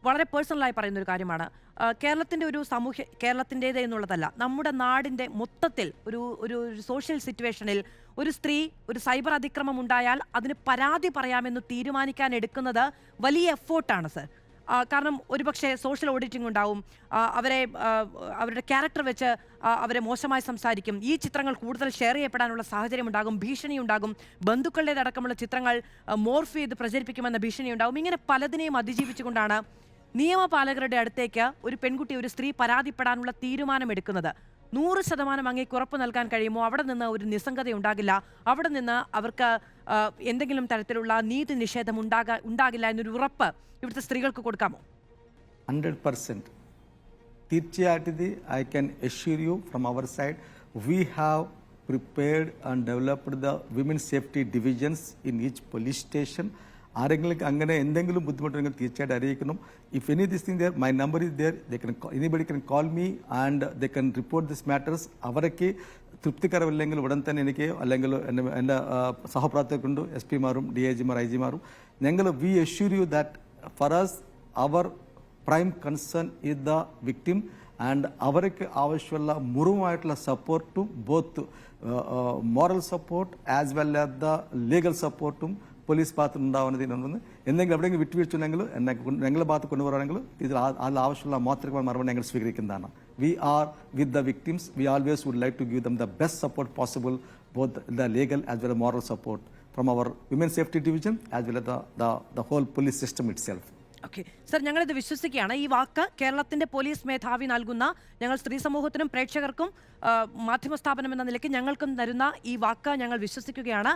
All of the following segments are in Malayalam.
വളരെ പേഴ്സണലായി പറയുന്ന ഒരു കാര്യമാണ്. കേരളത്തിൻ്റെ ഒരു കേരളത്തിൻ്റേത് എന്നുള്ളതല്ല, നമ്മുടെ നാടിൻ്റെ മൊത്തത്തിൽ ഒരു ഒരു സോഷ്യൽ സിറ്റുവേഷനിൽ ഒരു സ്ത്രീ ഒരു സൈബർ അതിക്രമം ഉണ്ടായാൽ അതിന് പരാതി പറയാമെന്ന് തീരുമാനിക്കാൻ എടുക്കുന്നത് വലിയ എഫേർട്ടാണ് സർ. കാരണം ഒരുപക്ഷെ സോഷ്യൽ ഓഡിറ്റിംഗ് ഉണ്ടാവും, അവരുടെ ക്യാരക്ടർ വെച്ച് അവരെ മോശമായി സംസാരിക്കും, ഈ ചിത്രങ്ങൾ കൂടുതൽ ഷെയർ ചെയ്യപ്പെടാനുള്ള സാഹചര്യം ഉണ്ടാകും, ഭീഷണി ഉണ്ടാകും, ബന്ധുക്കളുടേതടക്കമുള്ള ചിത്രങ്ങൾ മോർഫ് ചെയ്ത് പ്രചരിപ്പിക്കുമെന്ന ഭീഷണി ഉണ്ടാകും. ഇങ്ങനെ പലതിനെയും അതിജീവിച്ചുകൊണ്ടാണ് നിയമപാലകരുടെ അടുത്തേക്ക് ഒരു പെൺകുട്ടി, ഒരു സ്ത്രീ പരാതിപ്പെടാനുള്ള തീരുമാനമെടുക്കുന്നത്. 100% അങ്ങേക്ക് ഉറപ്പ് നൽകാൻ കഴിയുമോ അവിടെ നിന്ന് ഒരു നിസ്സംഗത ഉണ്ടാകില്ല, അവിടെ നിന്ന് അവർക്ക് എന്തെങ്കിലും തരത്തിലുള്ള നീതി നിഷേധം ഉണ്ടാകില്ല എന്നൊരു ഉറപ്പ് ഇവിടുത്തെ സ്ത്രീകൾക്ക് കൊടുക്കാമോ? 100%. തീർച്ചയായിട്ടും I can assure you from our side, we have prepared and developed the women's safety divisions in each police station. ആരെങ്കിലും അങ്ങനെ എന്തെങ്കിലും ബുദ്ധിമുട്ടുണ്ടെങ്കിൽ തീർച്ചയായിട്ടും അറിയിക്കണം. If any this thing there, my number is there, anybody can call me and they can report this matters. അവർക്ക് തൃപ്തികരമില്ലെങ്കിൽ ഉടൻ തന്നെ എനിക്ക് അല്ലെങ്കിൽ എൻ്റെ സഹപ്രവർത്തകരുണ്ട്, SP മാരും DIG മാർ IG മാരും, ഞങ്ങൾ we assure you that for us our prime concern is the victim and അവർക്ക് ആവശ്യമുള്ള മുഴുവനായിട്ടുള്ള സപ്പോർട്ടും both moral support as well as the legal സപ്പോർട്ടും പോലീസ് ഭാഗത്ത് ഉണ്ടാവുന്നതിനൊന്ന് എന്തെങ്കിലും എവിടെയെങ്കിലും വിട്ടുവീഴ്ചയുണ്ടെങ്കിൽ ഞങ്ങളുടെ ഭാഗത്ത് കൊണ്ടുവരാണെങ്കിൽ ഇതിൽ ആവശ്യമുള്ള മാത്രമായ മറുപടി ഞങ്ങൾ സ്വീകരിക്കുന്നതാണ്. We are with the victims. We always would like to give them the best support possible, both the legal as well moral support from our women safety division as well the whole police system itself. Okay sir, ഞങ്ങളിത് വിശ്വസിക്കുകയാണ്. ഈ വാക്ക് കേരളത്തിൻ്റെ പോലീസ് മേധാവി നൽകുന്ന, ഞങ്ങൾ സ്ത്രീ സമൂഹത്തിനും പ്രേക്ഷകർക്കും മാധ്യമ സ്ഥാപനം എന്ന നിലയ്ക്ക് ഞങ്ങൾക്കും തരുന്ന ഈ വാക്ക് ഞങ്ങൾ വിശ്വസിക്കുകയാണ്.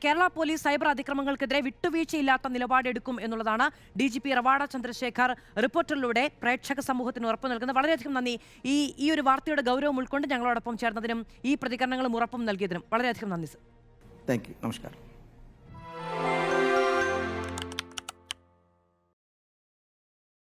കേരള പോലീസ് സൈബർ അതിക്രമങ്ങൾക്കെതിരെ വിട്ടുവീഴ്ചയില്ലാത്ത നിലപാടെടുക്കും എന്നുള്ളതാണ് DGP റവാഡ ചന്ദ്രശേഖർ റിപ്പോർട്ടറിലൂടെ പ്രേക്ഷക സമൂഹത്തിന് ഉറപ്പ് നൽകുന്നത്. വളരെയധികം നന്ദി. ഈ ഒരു വാർത്തയുടെ ഗൗരവം ഉൾക്കൊണ്ട് ഞങ്ങളോടൊപ്പം ചേർന്നതിനും ഈ പ്രതികരണങ്ങളും ഉറപ്പും നൽകിയതിനും വളരെയധികം നന്ദി സർ. Thank you. നമസ്കാരം.